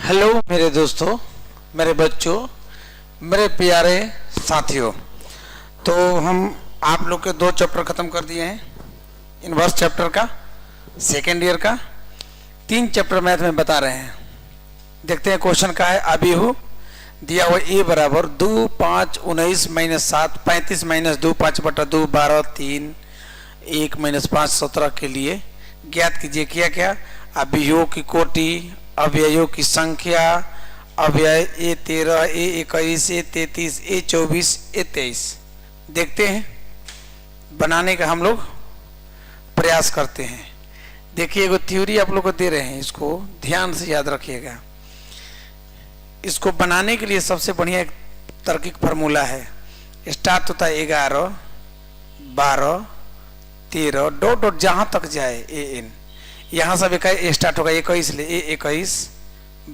Hello मेरे दोस्तों, मेरे बच्चों, मेरे प्यारे साथियों। तो हम आप लोग के 2 चैप्टर ख़त्म कर दिए हैं। इनवर्स चैप्टर का सेकेंड ईयर का 3 चैप्टर मैथ में बता रहे हैं। देखते हैं क्वेश्चन का है। अभिहु दिया हुआ ए बराबर 2 5 19 - 7 35 - 2 5/2 12 3 1 - 5 17 के लिए ज्ञात कीजिए क्या क्या अभियोग की कोटि, अव्ययों की संख्या, अव्यय A13 A21 A33 A24 A23। देखते हैं, बनाने का हम लोग प्रयास करते हैं। देखिए एगो थ्योरी आप लोग को दे रहे हैं, इसको ध्यान से याद रखिएगा। इसको बनाने के लिए सबसे बढ़िया एक तार्किक फार्मूला है। स्टार्ट होता है 11 12 13 डॉट डॉट जहाँ तक जाए AN, यहाँ सब इकाई स्टार्ट होगा 21 ले A21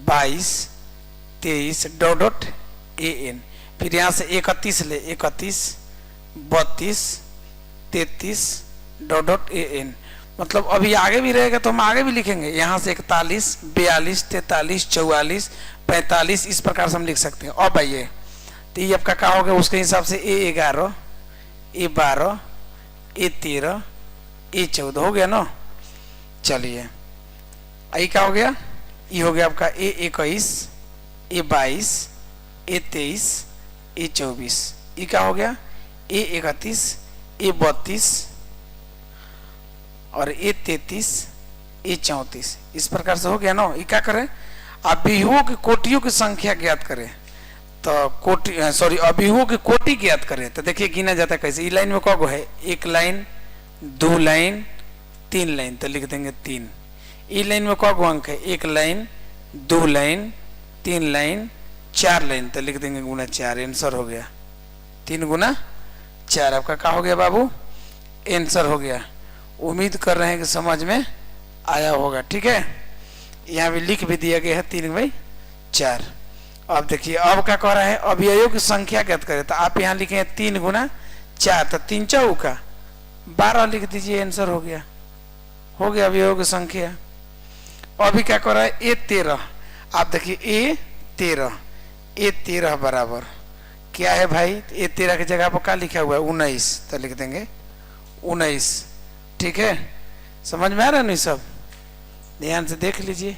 22 23 डॉट डॉट AN, फिर यहाँ से 31 ले 31 32 33 डॉट डॉट AN। मतलब अभी आगे भी रहेगा तो हम आगे भी लिखेंगे, यहाँ से 41 42 43 44 45 इस प्रकार से हम लिख सकते हैं। अब आइए तो ये आपका क्या हो गया, उसके हिसाब से A11 A12 A13 A14 हो गया ना। चलिए आई क्या हो गया, ये हो गया आपका A21 A22 A23 A24। ये क्या हो गया A31 A32 और A33 A34। इस प्रकार से हो गया ना। ये क्या करें, अभियुओं की कोटियों की संख्या ज्ञात करें। तो कोटि सॉरी अभियुओं की कोटि ज्ञात करें। तो देखिए गिना जाता है कैसे। इस लाइन में क्या है, 1 लाइन 2 लाइन 3 लाइन, तो लिख देंगे 3। ई लाइन में क्या अंक है, 1 लाइन 2 लाइन 3 लाइन 4 लाइन, तो लिख देंगे गुना 4। आंसर हो गया 3 गुना 4। आपका क्या हो गया बाबू, आंसर हो गया। उम्मीद कर रहे हैं कि समझ में आया होगा। ठीक है, यहाँ भी लिख भी दिया गया है 3/4। अब देखिए अब क्या कह रहा है, अवयवों की संख्या ज्ञात करें। तो आप यहाँ लिखे 3 गुना 4, तो 3 चौका 12 लिख दीजिए। आंसर हो गया अवयवों की संख्या। अभी क्या कर रहा है A13। आप देखिए A13 बराबर क्या है भाई, A13 की जगह पर क्या लिखा हुआ है 19, तो लिख देंगे 19। ठीक है, समझ में आ रहा है नहीं सब? ध्यान से देख लीजिए,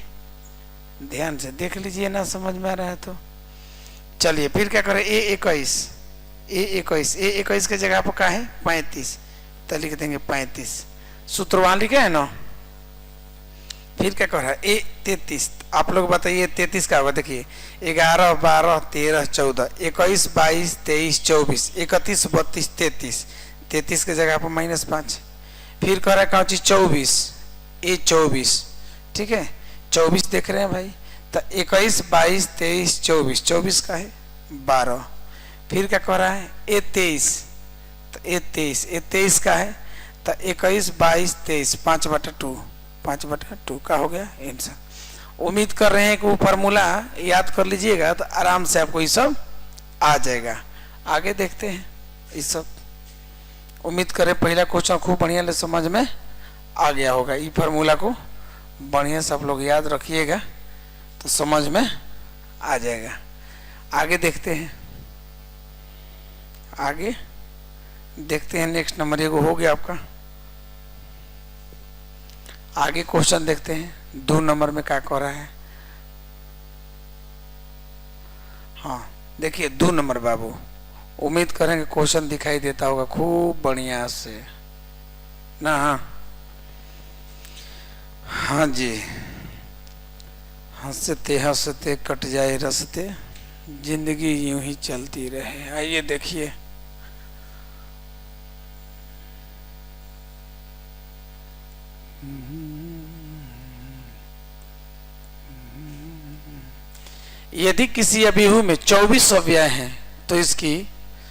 ध्यान से देख लीजिए ना, समझ में आ रहा है तो। चलिए फिर क्या करें, A21 के जगह पर क्या है 35, तो लिख देंगे 35। सूत्र वहां लिखे है ना। फिर क्या कर रहा है A33। आप लोग बताइए 33 का होगा। देखिए 11 12 13 14 21 22 23 24 31 32 33। 33 के जगह पर -5। फिर कह रहा है कौन चीज 24 A24। ठीक है, 24 देख रहे हैं भाई। तो 21 22 23 24, 24 का है 12। फिर क्या कह रहा है A23। तो A23 का है तो 21 22 23 5/2 का हो गया आंसर। उम्मीद कर रहे हैं कि वो फार्मूला याद कर लीजिएगा तो आराम से आपको ये सब आ जाएगा। आगे देखते हैं ये सब। उम्मीद करें पहला क्वेश्चन खूब बढ़िया ले समझ में आ गया होगा। ये फार्मूला को बढ़िया सब लोग याद रखिएगा तो समझ में आ जाएगा। आगे देखते हैं, आगे देखते हैं। नेक्स्ट नंबर ये हो गया आपका। आगे क्वेश्चन देखते हैं 2 नंबर में क्या कह रहा है। हाँ देखिए 2 नंबर बाबू, उम्मीद करेंगे क्वेश्चन दिखाई देता होगा खूब बढ़िया से ना। हाँ जी, हंसते हंसते कट जाए रस्ते, जिंदगी यूं ही चलती रहे। आइए देखिए यदि किसी अभिहु में 24 अव्यय हैं तो इसकी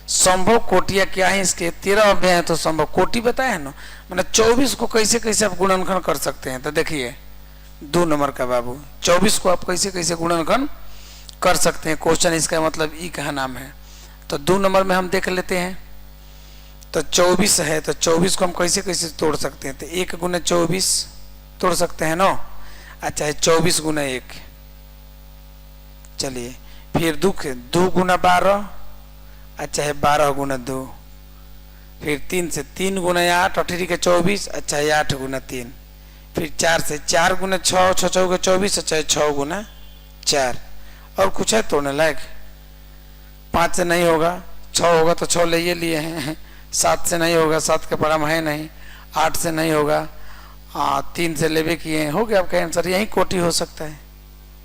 संभव कोटियां क्या है। इसके 13 अव्यय हैं तो संभव कोटि बताया है ना। मतलब 24 को कैसे कैसे आप गुणनखंड कर सकते हैं। तो देखिए 2 नंबर का बाबू, 24 को आप कैसे कैसे गुणनखंड कर सकते हैं। क्वेश्चन इसका मतलब ई का नाम है। तो 2 नंबर में हम देख लेते हैं। तो 24 है तो 24 को हम कैसे कैसे तोड़ सकते हैं। तो 1 गुना 24 तोड़ सकते हैं ना। अच्छा है 24 गुना 1 चलिए फिर दो गुना 12, अच्छा है 12 गुना 2, फिर 3 से 3 गुना 8 और 3 के 24, अच्छा है 8 गुना 3, फिर 4 से 4 गुना 6, 6 चौके 24, अच्छा है 6 गुना 4। और कुछ है तोड़ने लायक? 5 से नहीं होगा, 6 होगा तो 6 ले लिए हैं, 7 से नहीं होगा, 7 का पड़ाम है नहीं, 8 से नहीं होगा, 3 से लेवे किए हैं, हो गया आपका आंसर। यही कोटि हो सकता है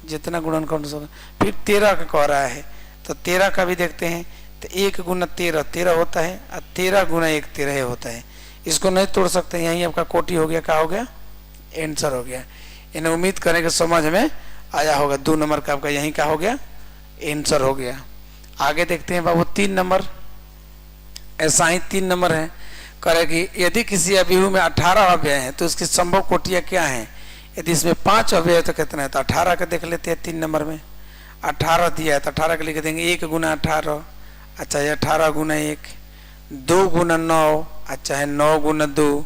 जितना गुणन कर सकता। फिर 13 का कह रहा है तो 13 का भी देखते हैं। तो 1 गुना 13 13 होता है और 13 गुना 1 13 होता है। इसको नहीं तोड़ सकते, यही आपका कोटि हो गया। क्या हो गया? आंसर हो गया। इन्हें उम्मीद करें कि समझ में आया होगा। 2 नंबर का आपका यही क्या हो गया? आंसर हो गया। आगे देखते हैं बाबू 3 नंबर। ऐसा ही 3 नंबर है, करे कि यदि किसी अभिहु में 18 अव्यय हैं तो उसकी संभव कोटियां क्या हैं? यदि इसमें 5 अव्यय है तो कितना है? तो 18 का देख लेते हैं। 3 नंबर में 18 दिया है तो 18 के लिख देंगे 1 गुना 18, अच्छा है 18 गुना 1, 2 गुना 9, अच्छा है 9 गुना 2,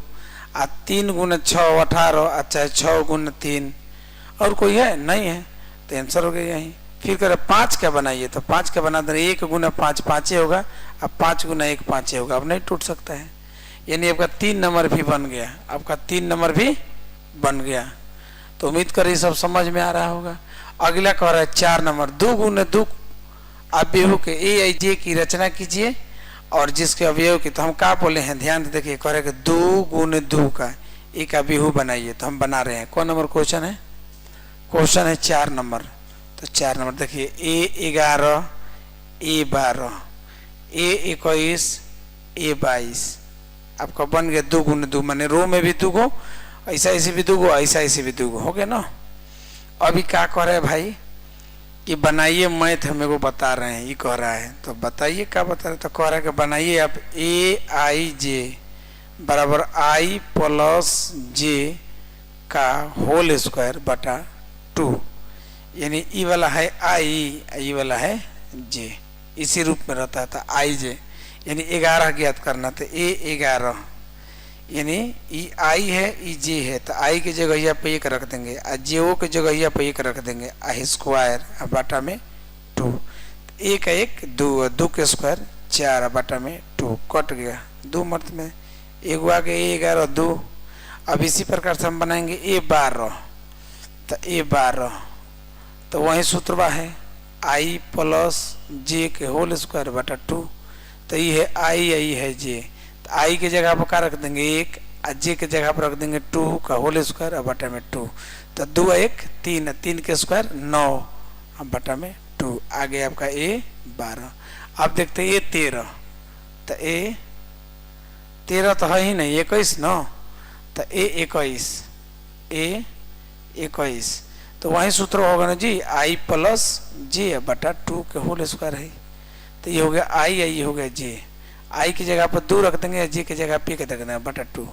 3 गुना 6 18, अच्छा है 6 गुना 3। और कोई है? नहीं है, तो आंसर हो गया यही। फिर करें 5 क्या बनाइए, तो 5 क्या बना दें? 1 गुना 5 5 होगा, अब 5 गुना 1 5 होगा, अब नहीं टूट सकता है। यानी आपका 3 नंबर भी बन गया, आपका 3 नंबर भी बन गया। तो उम्मीद करें सब समझ में आ रहा होगा। अगला कह रहा है 4 नंबर। 2 गुना 2 अवयव के ए आई जे की रचना कीजिए और जिसके अवयव की, तो हम क्या बोले हैं ध्यान से देखिए। कह रहे कि 2 गुना 2 का एक अवयव बनाइए, तो हम बना रहे हैं। कौन नंबर क्वेश्चन है? क्वेश्चन है 4 नंबर। तो 4 नंबर देखिए, ए 11 ए 12 ए 21 ए 22 आपका बन गया 2 गुना 2, माने रो में भी 2 गो, ऐसा ऐसे भी 2 गो, ऐसा ऐसे भी 2 गो, हो गया ना। अभी क्या कह रहे हैं भाई कि बनाइए मैथ हमें को बता रहे हैं, ये कह रहा है। तो बताइए क्या बता रहे? तो कह रहा है कि बनाइए आप ए आई जे बराबर आई प्लस जे का होल स्क्वायर बटा 2, यानी ई वाला है आई, ई वाला है जे, इसी रूप में रहता था आई जे, यानी 11 ज्ञात करना। तो ए 11 यानी ई आई है ई जे है, तो आई की जगह यहाँ पे 1 रख देंगे और जे ओ की जगह यहाँ पे 1 रख देंगे, आई स्क्वायर बाटा में 2। 1 1 2 2 के स्क्वायर 4 बाटा में 2 कट गया 2 मर्द में, एक आगे ए 11 2। अब इसी प्रकार से हम बनाएंगे ए 12, तो ए 12 तो वही सूत्रवा है आई प्लस जे के होल स्क्वायर बटा 2। तो ये है आई, आई है जे, तो आई की जगह पर क्या रख देंगे 1 और जे की जगह पर रख देंगे 2 का होल स्क्वायर और बटा में 2। तो 2 1 3 3 के स्क्वायर 9 और बटा में 2। आगे आपका ए 12। अब देखते हैं ए 13, तो ए 13 तो है ही नहीं, 21 ना, तो ए 21 ए 21 तो वही सूत्र होगा ना जी, आई प्लस जे बटा 2 के होल स्क्वायर है। तो ये हो गया आई, आई हो गया जे, आई की जगह पर 2 रख देंगे, जे की जगह पे रख देंगे बटा 2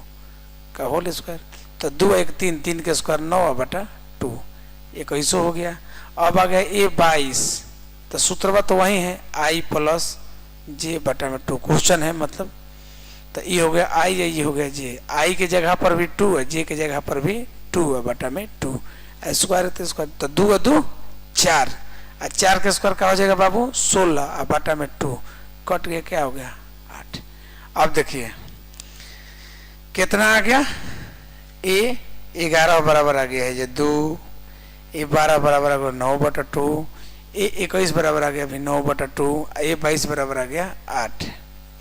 का होल स्क्वायर। तो 2 1 3 3 के स्क्वायर 9 बटा 2, 21 हो गया। अब आ गया ए 22, तो सूत्र तो वही है आई प्लस जे बटा में 2, क्वेश्चन है मतलब। तो ये हो गया आई, ये हो गया जे, आई की जगह पर भी 2 है, जे की जगह पर भी 2 है बटा में 2, स्क्वायर तो स्क्वायर, तो 2 2 4 और 4 के स्क्वायर क्या हो जाएगा बाबू 16 और बटा में 2 कट गया, क्या हो गया 8। अब देखिए कितना आ गया, ए 11 बराबर आ गया है ये 2, ए 12 बराबर आ गया 9 बटा 2, ए 21 बराबर आ गया अभी 9 बटा 2, ए 22 बराबर आ गया 8।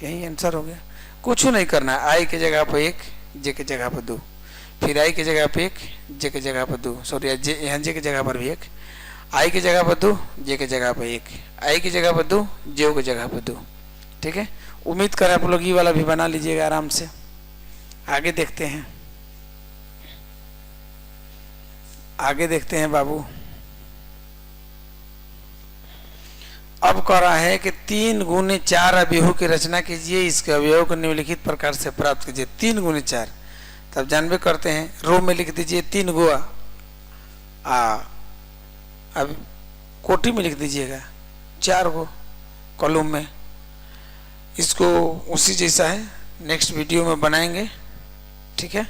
यही आंसर हो गया। कुछ नहीं करना है, आई की जगह पर 1 जे की जगह पर 2, फिर आई की जगह पर 1 जे की जगह पर 2, सॉरी यहाँ जे की जगह पर भी 1, आई की जगह पर 2 जे की जगह पर 1, आई की जगह पर 2 जे की जगह पर 2। ठीक है, उम्मीद करें आप लोग ये वाला भी बना लीजिएगा आराम से। आगे देखते हैं, आगे देखते हैं बाबू। अब कह रहा है कि 3 गुने 4 अवयवों की रचना कीजिए, इसके अवयवों को निम्नलिखित प्रकार से प्राप्त कीजिए। 3 गुने 4 तब जानबे करते हैं, रो में लिख दीजिए 3 गुआ, अब कोटि में लिख दीजिएगा 4 गो कॉलम में। इसको उसी जैसा है नेक्स्ट वीडियो में बनाएंगे, ठीक है।